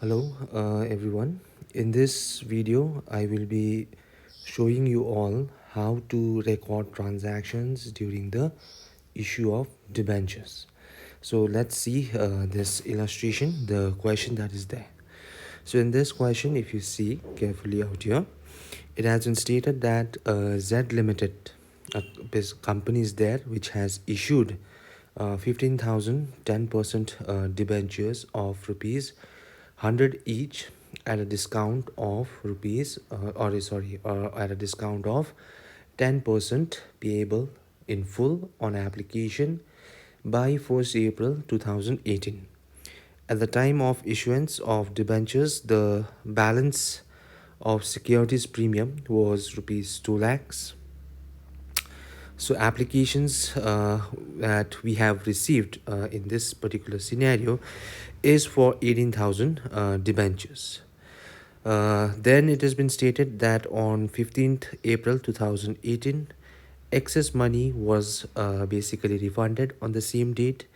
Hello everyone. In this video I will be showing you all how to record transactions during the issue of debentures. So let's see this illustration, the question that is there. So in this question, if you see carefully out here, it has been stated that Z Limited, a company is there which has issued 15,000 10% debentures of rupees 100 each at a discount of rupees at a discount of 10% payable in full on application by 1st April 2018. At the time of issuance of debentures, the balance of securities premium was rupees 2 lakhs. So applications that we have received in this particular scenario is for 18,000 debentures. Then it has been stated that on 15th April 2018, excess money was basically refunded on the same date.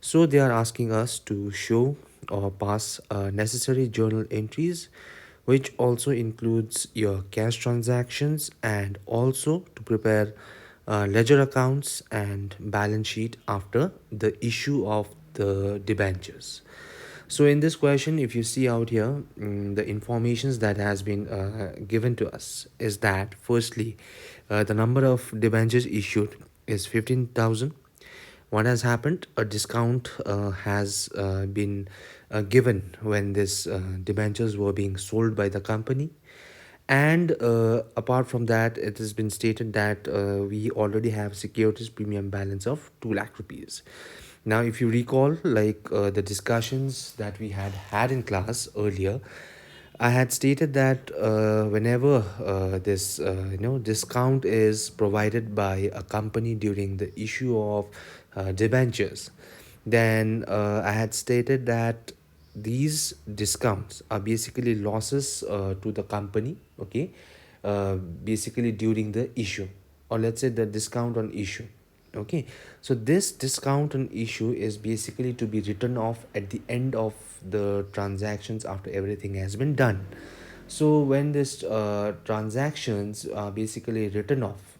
So they are asking us to show or pass necessary journal entries, which also includes your cash transactions, and also to prepare ledger accounts and balance sheet after the issue of the debentures. So in this question, if you see out here, the informations that has been given to us is that firstly, the number of debentures issued is 15,000. What has happened? A discount has been given when this debentures were being sold by the company. And apart from that, it has been stated that we already have securities premium balance of 2 lakh rupees. Now, if you recall, like the discussions that we had in class earlier, I had stated that whenever this discount is provided by a company during the issue of debentures, then I had stated that these discounts are basically losses to the company, okay, basically during the issue, or let's say the discount on issue. Okay, so this discount on issue is basically to be written off at the end of the transactions after everything has been done. So when this transactions are basically written off,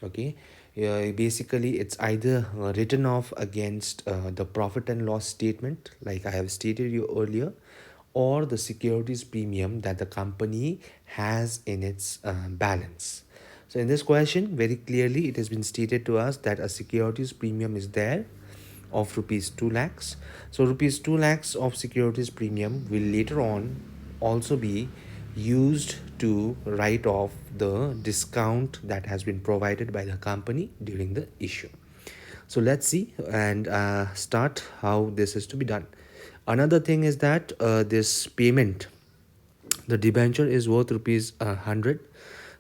okay, basically it's either written off against the profit and loss statement, like I have stated you earlier, or the securities premium that the company has in its balance. So in this question, very clearly it has been stated to us that a securities premium is there of rupees 2 lakhs. So rupees 2 lakhs of securities premium will later on also be used to write off the discount that has been provided by the company during the issue. So let's see and start how this is to be done. Another thing is that this payment, the debenture is worth rupees 100.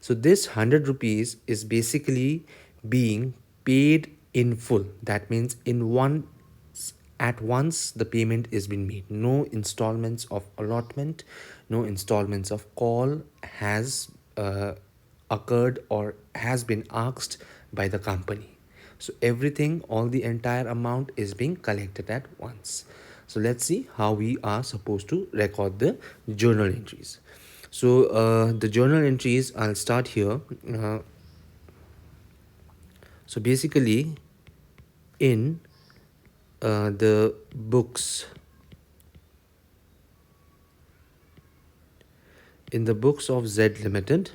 So this 100 rupees is basically being paid in full. That means in one, at once the payment is been made. No installments of allotment, no installments of call has occurred or has been asked by the company. So everything, all the entire amount is being collected at once. So let's see how we are supposed to record the journal entries. So the journal entries, I'll start here. So basically in the books, in the books of Z Limited.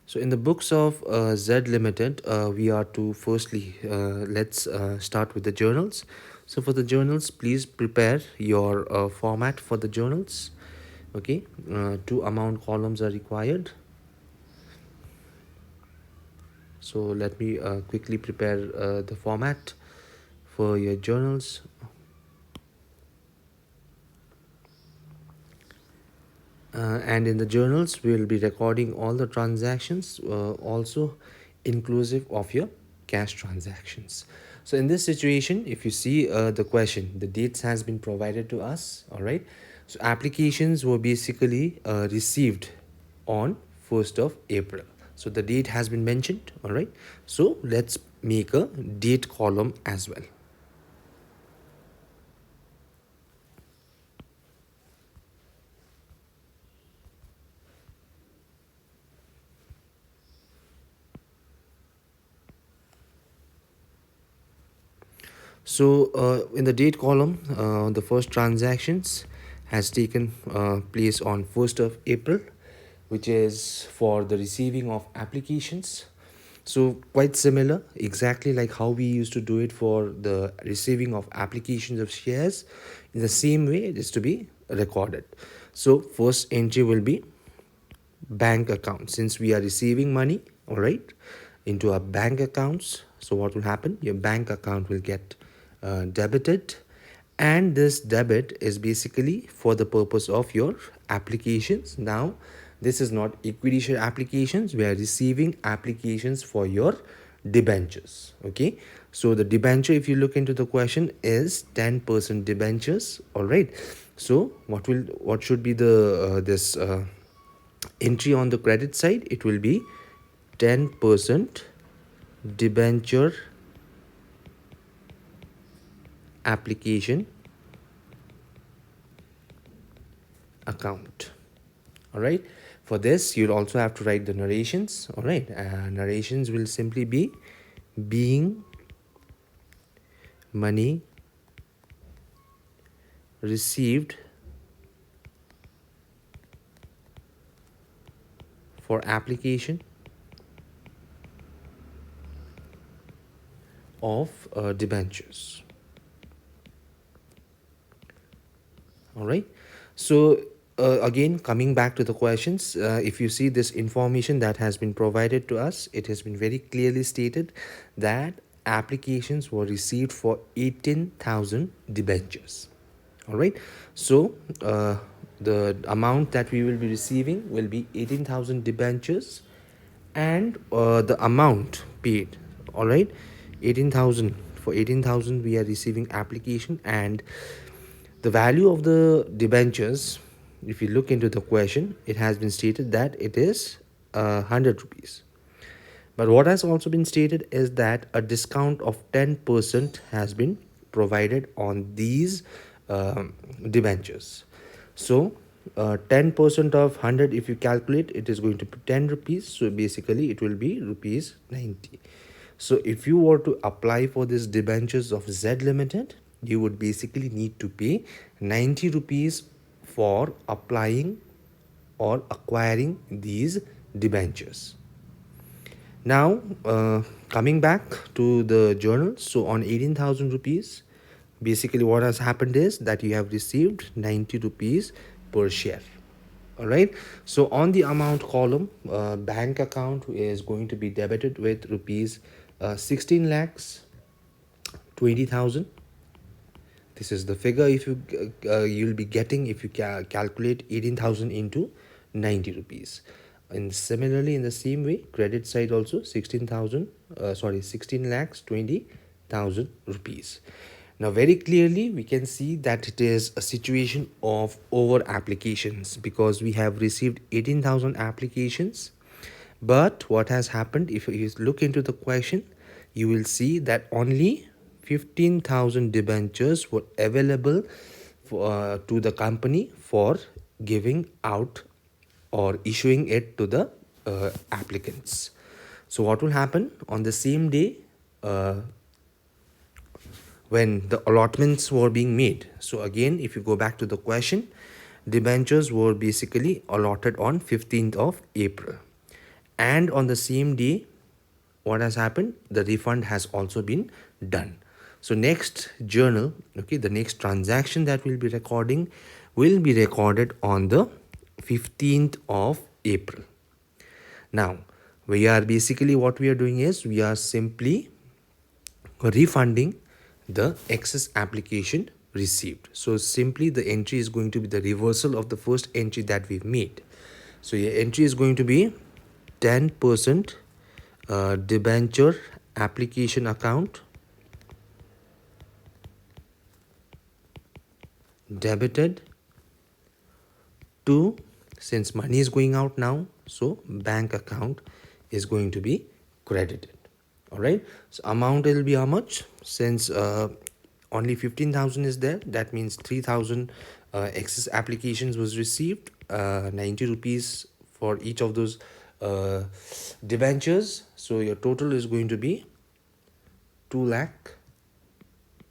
So in the books of Z Limited, we are to firstly, let's start with the journals. So for the journals, please prepare your format for the journals. Okay, two amount columns are required. So let me quickly prepare the format for your journals. And in the journals, we will be recording all the transactions, also inclusive of your cash transactions. So in this situation, if you see the question, the dates has been provided to us. All right. So applications were basically received on 1st of April. So the date has been mentioned. All right. So let's make a date column as well. So in the date column, the first transactions has taken place on 1st of April, which is for the receiving of applications. So quite similar, exactly like how we used to do it for the receiving of applications of shares. In the same way, it is to be recorded. So first entry will be bank account. Since we are receiving money, all right, into our bank accounts, so what will happen? Your bank account will get debited, and this debit is basically for the purpose of your applications. Now this is not equity share applications, we are receiving applications for your debentures. Okay, so the debenture, if you look into the question, is 10% debentures. All right, so what should be the this entry on the credit side? It will be 10% debenture application account. All right, for this you'll also have to write the narrations. All right, narrations will simply be being money received for application of debentures. All right, so again, coming back to the questions, if you see this information that has been provided to us, it has been very clearly stated that applications were received for 18,000 debentures. All right, so the amount that we will be receiving will be 18,000 debentures, and the amount paid, all right, 18,000. For 18,000 we are receiving application, and the value of the debentures, if you look into the question, it has been stated that it is 100 rupees. But what has also been stated is that a discount of 10% has been provided on these debentures. So 10% of 100, if you calculate, it is going to be 10 rupees. So basically it will be rupees 90. So if you were to apply for this debentures of Z Limited, you would basically need to pay 90 rupees for applying or acquiring these debentures. Now, coming back to the journal, so on 18,000 rupees, basically what has happened is that you have received 90 rupees per share. All right, so on the amount column, bank account is going to be debited with rupees 16 lakhs 20,000. This is the figure if you you'll be getting if you calculate 18,000 into 90 rupees. And similarly, in the same way, credit side also 16 lakhs 20,000 rupees. Now very clearly we can see that it is a situation of over applications, because we have received 18,000 applications. But what has happened, if you look into the question, you will see that only 15,000 debentures were available to the company for giving out or issuing it to the applicants. So what will happen on the same day when the allotments were being made? So again, if you go back to the question, debentures were basically allotted on 15th of April, and on the same day, what has happened, the refund has also been done. So next journal, okay, the next transaction that we'll be recording will be recorded on the 15th of April. Now we are basically, what we are doing is we are simply refunding the excess application received. So simply the entry is going to be the reversal of the first entry that we've made. So your entry is going to be 10% debenture application account debited to, since money is going out now, so bank account is going to be credited. All right, so amount will be how much? Since only 15,000 is there, that means 3,000 excess applications was received, 90 rupees for each of those debentures. So your total is going to be 2 lakh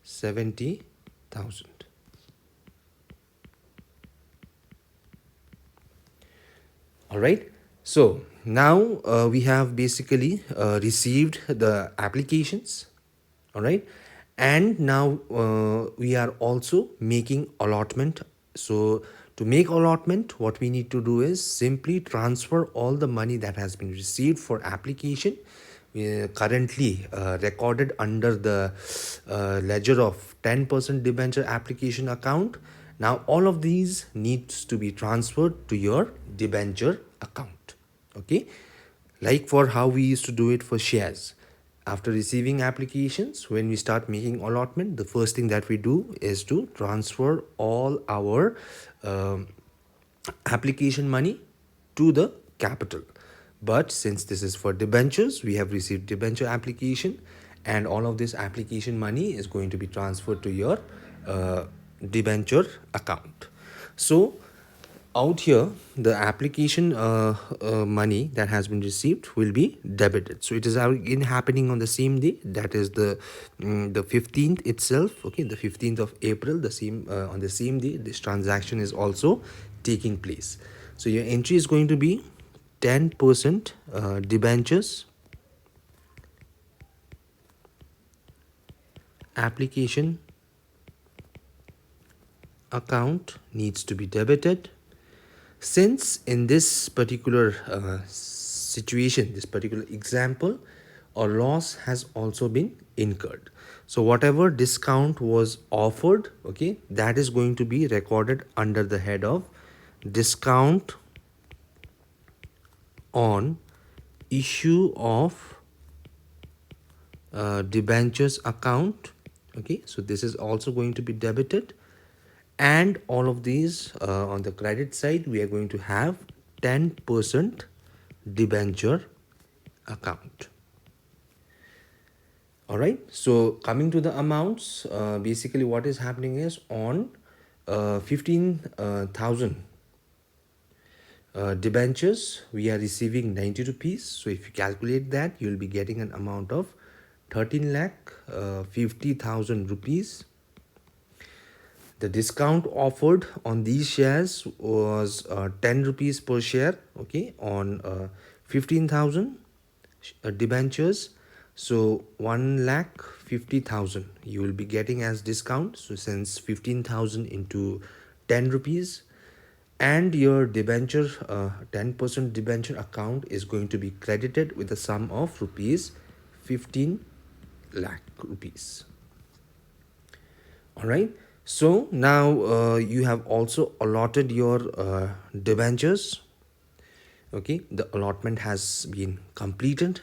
70,000. All right. So now we have basically received the applications. All right. And now we are also making allotment. So to make allotment, what we need to do is simply transfer all the money that has been received for application, currently recorded under the ledger of 10% debenture application account. Now all of these needs to be transferred to your debenture account. Okay, like for how we used to do it for shares. After receiving applications, when we start making allotment, the first thing that we do is to transfer all our um, application money to the capital. But since this is for debentures, we have received debenture application, and all of this application money is going to be transferred to your debenture account. So out here, the application money that has been received will be debited. So it is again happening on the same day, that is the 15th itself. Okay, the 15th of April, the same on the same day this transaction is also taking place. So your entry is going to be 10% debentures application account needs to be debited. Since in this particular situation, this particular example, a loss has also been incurred. So whatever discount was offered, okay, that is going to be recorded under the head of discount on issue of debentures account. Okay, so this is also going to be debited, and all of these on the credit side we are going to have 10% debenture account. All right, so coming to the amounts, basically what is happening is on 15,000 debentures we are receiving 90 rupees. So if you calculate that, you'll be getting an amount of 13 lakh 50,000 rupees. The discount offered on these shares was 10 rupees per share, okay, on 15,000 debentures. So 1 lakh 50,000 you will be getting as discount. So since 15,000 into 10 rupees, and your debenture 10% debenture account is going to be credited with a sum of rupees 15 lakh rupees. All right, so now you have also allotted your debentures. Okay, the allotment has been completed.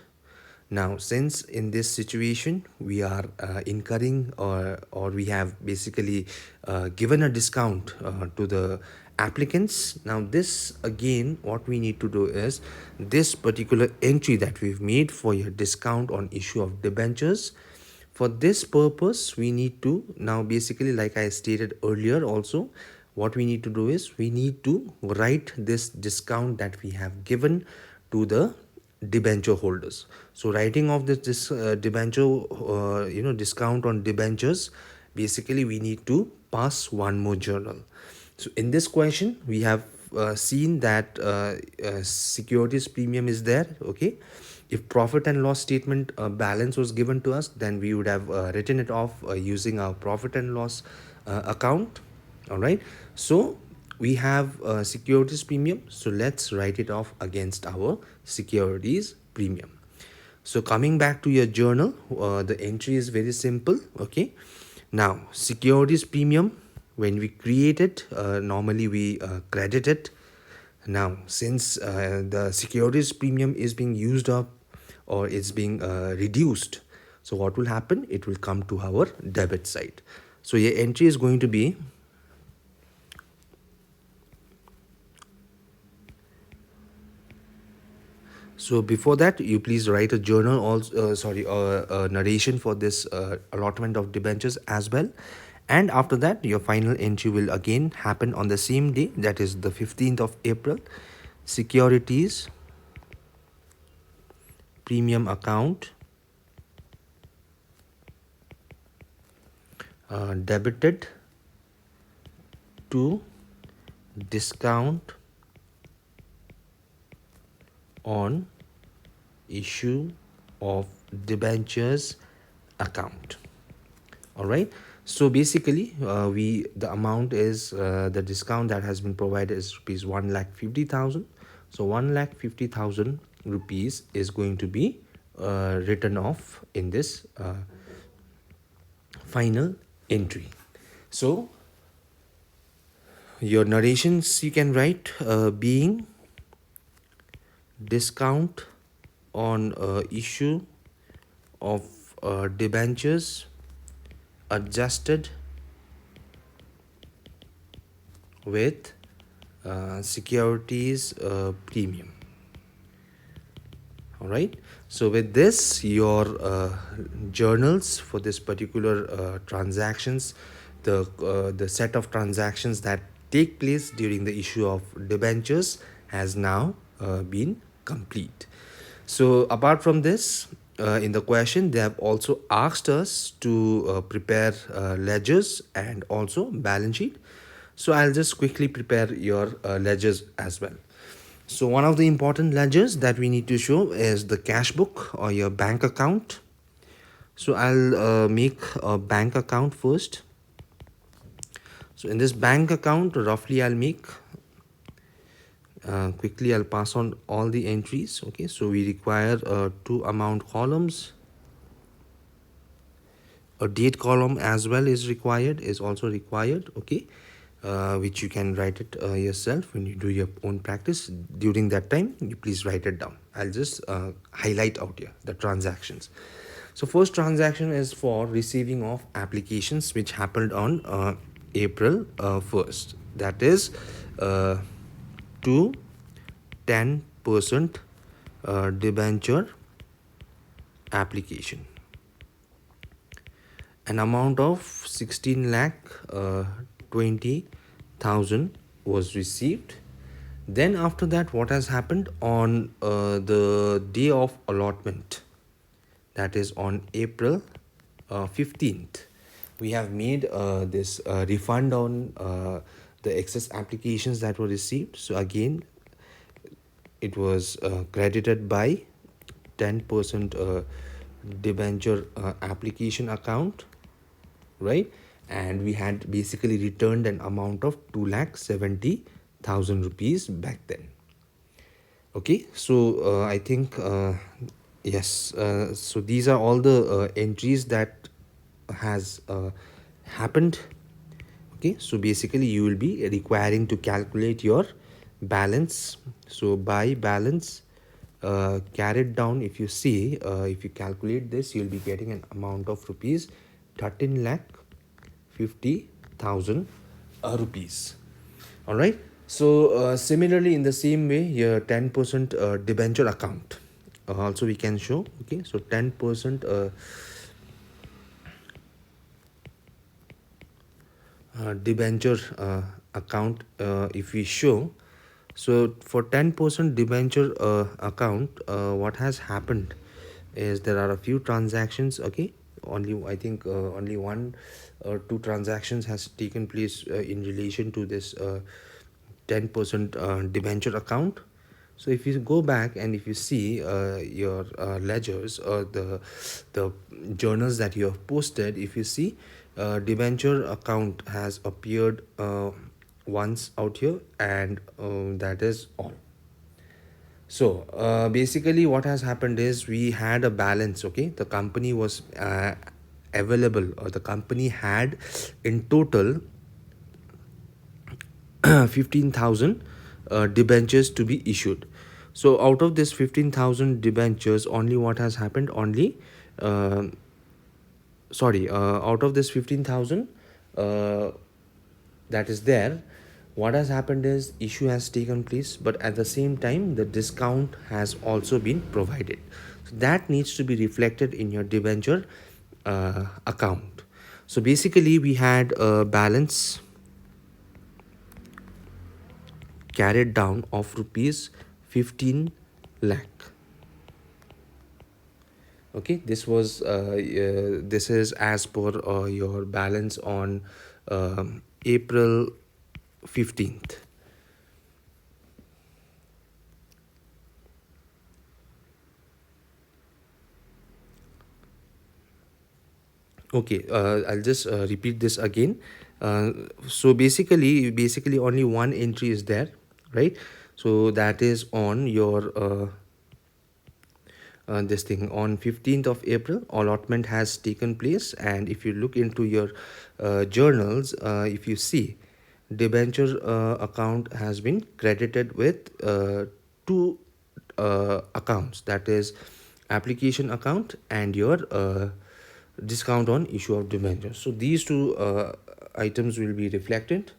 Now since in this situation we are incurring or we have basically given a discount to the applicants, now this again what we need to do is this particular entry that we've made for your discount on issue of debentures. For this purpose we need to now basically, like I stated earlier also, what we need to do is we need to write this discount that we have given to the debenture holders. So writing of this debenture discount on debentures, basically we need to pass one more journal. So in this question we have seen that securities premium is there. Okay, if profit and loss statement balance was given to us, then we would have written it off using our profit and loss account. All right, so we have securities premium, so let's write it off against our securities premium. So coming back to your journal, the entry is very simple. Okay, now securities premium, when we create it, normally we credit it. Now since the securities premium is being used up or it's being reduced, so what will happen, it will come to our debit side. So your entry is going to be, so before that you please write a journal also, a narration for this allotment of debentures as well. And after that your final entry will again happen on the same day, that is the 15th of April. Securities premium account debited to discount on issue of debentures account. All right, so basically we the amount is the discount that has been provided is rupees 1,50,000. So 1,50,000 rupees is going to be written off in this final entry. So your narrations you can write being discount on issue of debentures adjusted with securities premium. All right, so with this your journals for this particular transactions, the set of transactions that take place during the issue of debentures has now been complete. So apart from this, in the question they have also asked us to prepare ledgers and also balance sheet. So I'll just quickly prepare your ledgers as well. So one of the important ledgers that we need to show is the cash book or your bank account. So I'll make a bank account first. So in this bank account, roughly I'll make, quickly I'll pass on all the entries. Okay, so we require two amount columns. A date column as well is also required. Okay, which you can write it yourself when you do your own practice. During that time you please write it down. I'll just highlight out here the transactions. So first transaction is for receiving of applications which happened on April 1st, that is to 10% debenture application. An amount of 16 lakh 20,000 was received. Then after that, what has happened on the day of allotment, that is on April 15th, we have made this refund on the excess applications that were received. So again, it was credited by 10% debenture application account, right? And we had basically returned an amount of 2,70,000 rupees back then. Okay, so I think yes, so these are all the entries that has happened. Okay, so basically you will be requiring to calculate your balance. So by balance carried down, if you see, if you calculate this, you'll be getting an amount of rupees 13,50,000 rupees. All right, so similarly in the same way, your 10% debenture account also we can show. Okay, so 10% debenture account if we show. So for 10% debenture account, what has happened is there are a few transactions. Okay, only I think only one or two transactions has taken place in relation to this 10% debenture account. So if you go back and if you see your ledgers or the journals that you have posted, if you see debenture account has appeared once out here, and that is all. So basically what has happened is we had a balance. Okay, the company was available, or the company had in total 15,000 debentures to be issued. So out of this 15,000 debentures, only what has happened, only out of this 15,000 that is there, what has happened is issue has taken place, but at the same time the discount has also been provided. So that needs to be reflected in your debenture account. So basically we had a balance carried down of rupees 15 lakh. Okay, this is as per your balance on April 15th. Okay, I'll just repeat this again. uh, so basically only one entry is there, right? So that is on your this thing on 15th of April allotment has taken place. And if you look into your journals, if you see debenture account has been credited with two accounts, that is application account and your discount on issue of debenture. So these two items will be reflected.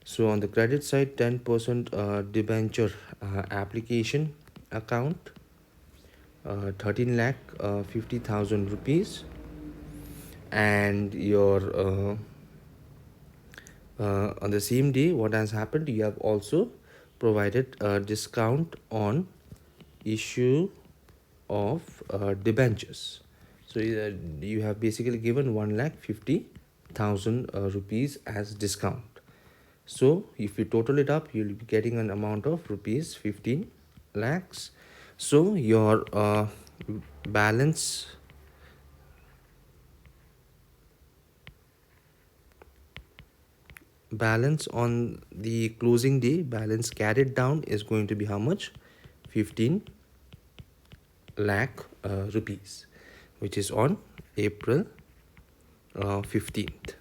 So on the credit side, 10% debenture application account, 13 lakh 50,000 rupees. And your on the same day, what has happened, you have also provided a discount on issue of debentures. So you have basically given 1 lakh 50,000 rupees as discount. So if you total it up, you'll be getting an amount of rupees 15 lakhs. So your balance balance on the closing day, balance carried down, is going to be how much? 15 lakh rupees, which is on April 15th.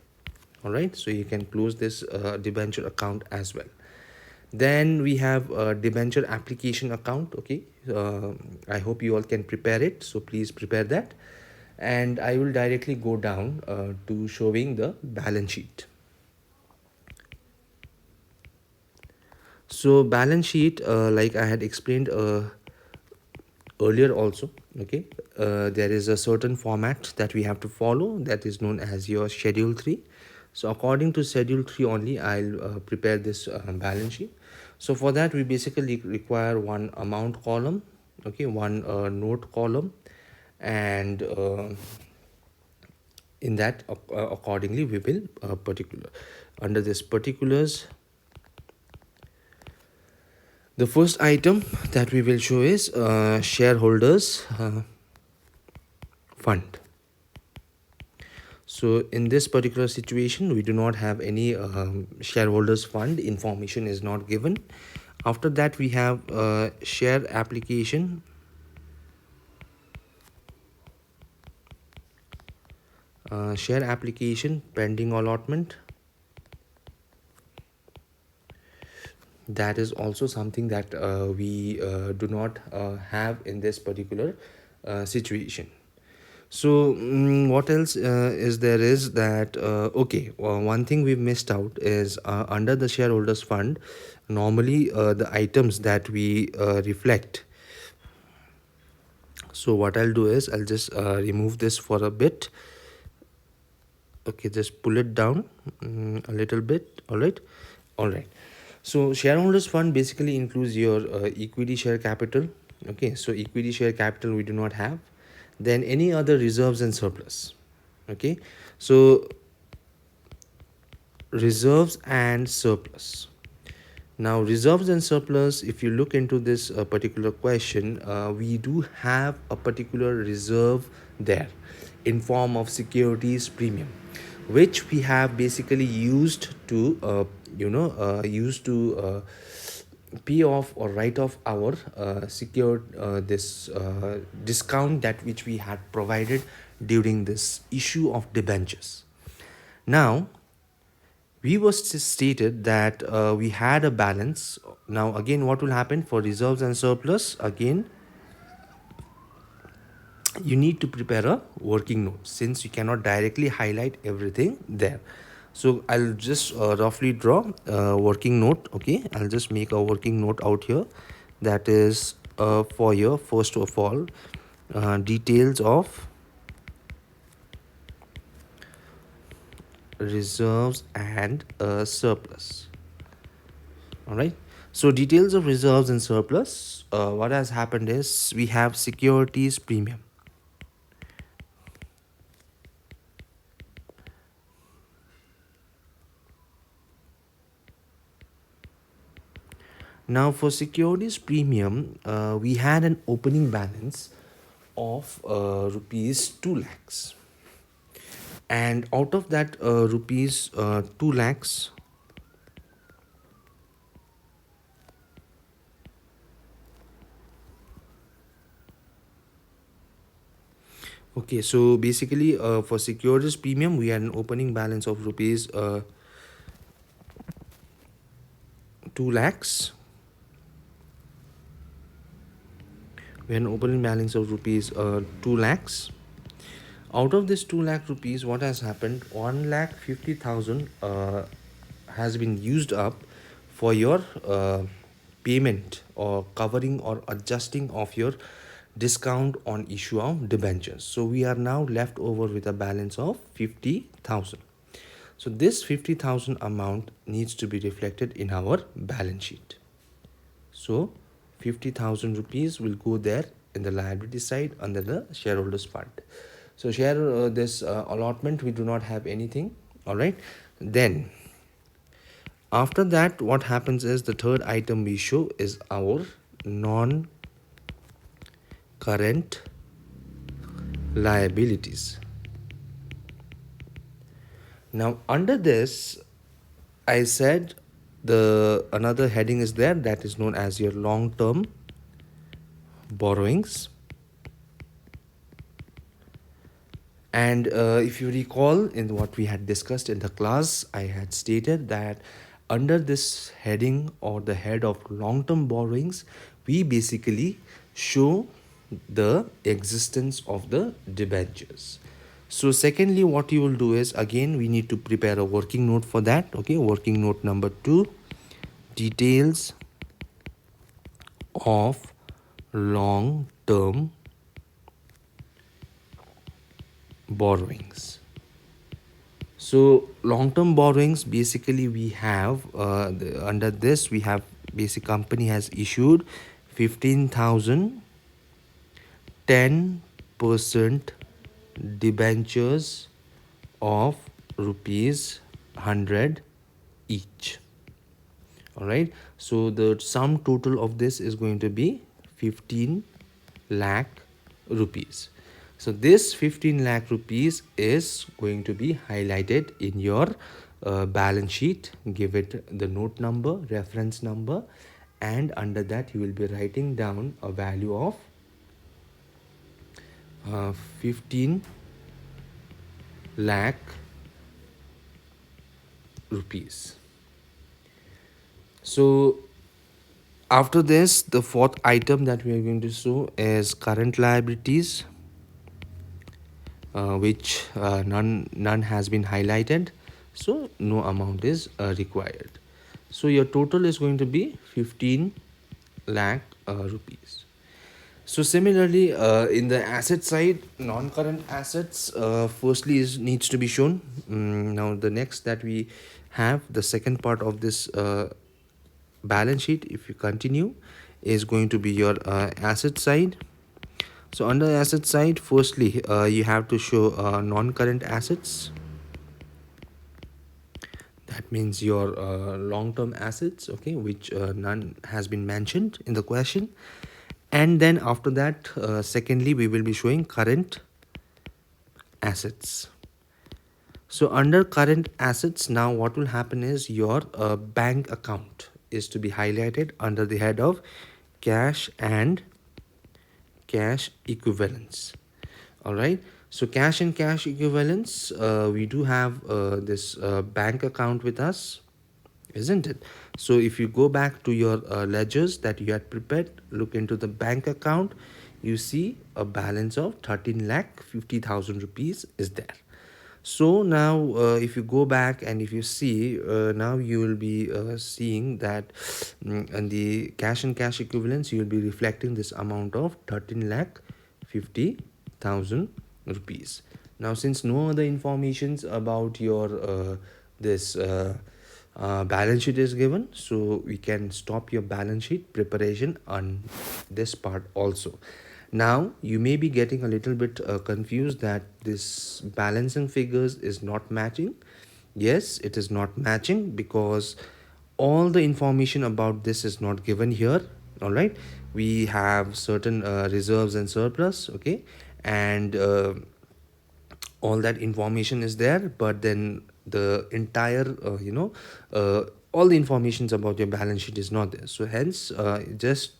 All right, so you can close this debenture account as well. Then we have a debenture application account. Okay, I hope you all can prepare it, so please prepare that. And I will directly go down to showing the balance sheet. So balance sheet, like I had explained earlier also, okay, there is a certain format that we have to follow, that is known as your schedule 3. So according to schedule 3 only, I'll prepare this balance sheet. So for that, we basically require one amount column, okay, one note column, and in that accordingly we will particular under this particulars. The first item that we will show is shareholders fund. So in this particular situation, we do not have any shareholders fund information is not given. After that, we have share application, share application pending allotment. That is also something that we do not have in this particular situation. So what else is there is that okay, one thing we've missed out is under the shareholders fund, normally the items that we reflect. So what I'll do is I'll just remove this for a bit. Okay, just pull it down a little bit. All right. So shareholders fund basically includes your equity share capital. Okay, so equity share capital we do not have. Then any other reserves and surplus. Okay, so reserves and surplus. Now reserves and surplus, if you look into this particular question, we do have a particular reserve there in form of securities premium, which we have basically used to pay off or write off our secured this discount that which we had provided during this issue of debentures. Now we was stated that we had a balance. Now again, what will happen for reserves and surplus? Again, you need to prepare a working note, since you cannot directly highlight everything there. So I'll just roughly draw a working note. Okay, I'll just make a working note out here. That is for your first of all details of reserves and surplus. All right, so details of reserves and surplus, what has happened is we have securities premium. Now for securities premium, we had an opening balance of rupees 2 lakhs, and out of that rupees 2 lakhs, okay, so basically for securities premium we had an opening balance of rupees 2 lakhs. We had an opening balance of rupees 2 lakhs. Out of this 2 lakh rupees, what has happened, 1 lakh 50,000 has been used up for your payment or covering or adjusting of your discount on issue of debentures. So we are now left over with a balance of 50,000. So this 50,000 amount needs to be reflected in our balance sheet. So 50,000 rupees will go there in the liability side under the shareholders fund. So share this allotment, we do not have anything. All right. Then after that, what happens is the third item we show is our non-current liabilities. Now under this, I said the another heading is there that is known as your long-term borrowings. And if you recall in what we had discussed in the class, I had stated that under this heading or the head of long-term borrowings, we basically show the existence of the debentures. So secondly, what you will do is, again, we need to prepare a working note for that. Okay, working note number 2, details of long-term borrowings. So long-term borrowings, basically we have under this we have basic company has issued 15,000 10% debentures of rupees 100 each. All right, so the sum total of this is going to be 15 lakh rupees. So this 15 lakh rupees is going to be highlighted in your balance sheet. Give it the note number, reference number, and under that you will be writing down a value of 15 lakh rupees. So after this, the fourth item that we are going to show is current liabilities, which none has been highlighted, so no amount is required. So your total is going to be 15 lakh rupees. So similarly, in the asset side, non-current assets firstly is needs to be shown. Now the next that we have, the second part of this balance sheet, if you continue, is going to be your asset side. So under asset side, firstly you have to show non-current assets. That means your long-term assets, okay, which none has been mentioned in the question. And then after that, secondly, we will be showing current assets. So under current assets, now what will happen is your bank account is to be highlighted under the head of cash and cash equivalents. All right, so cash and cash equivalents, we do have this bank account with us, isn't it? So if you go back to your ledgers that you had prepared, look into the bank account, you see a balance of 13 lakh 50,000 rupees is there. So now if you go back and if you see, now you will be seeing that in the cash and cash equivalents, you will be reflecting this amount of 13 lakh 50,000 rupees. Now since no other informations about your this balance sheet is given, so we can stop your balance sheet preparation on this part also. Now you may be getting a little bit confused that this balancing figures is not matching. Yes, it is not matching because all the information about this is not given here. All right, we have certain reserves and surplus, okay, and all that information is there, but then the entire all the informations about your balance sheet is not there. So hence just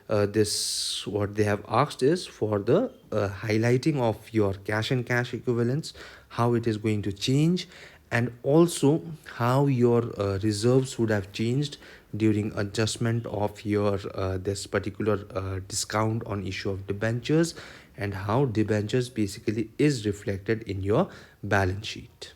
this what they have asked is for the highlighting of your cash and cash equivalents, how it is going to change, and also how your reserves would have changed during adjustment of your this particular discount on issue of debentures, and how debentures basically is reflected in your balance sheet.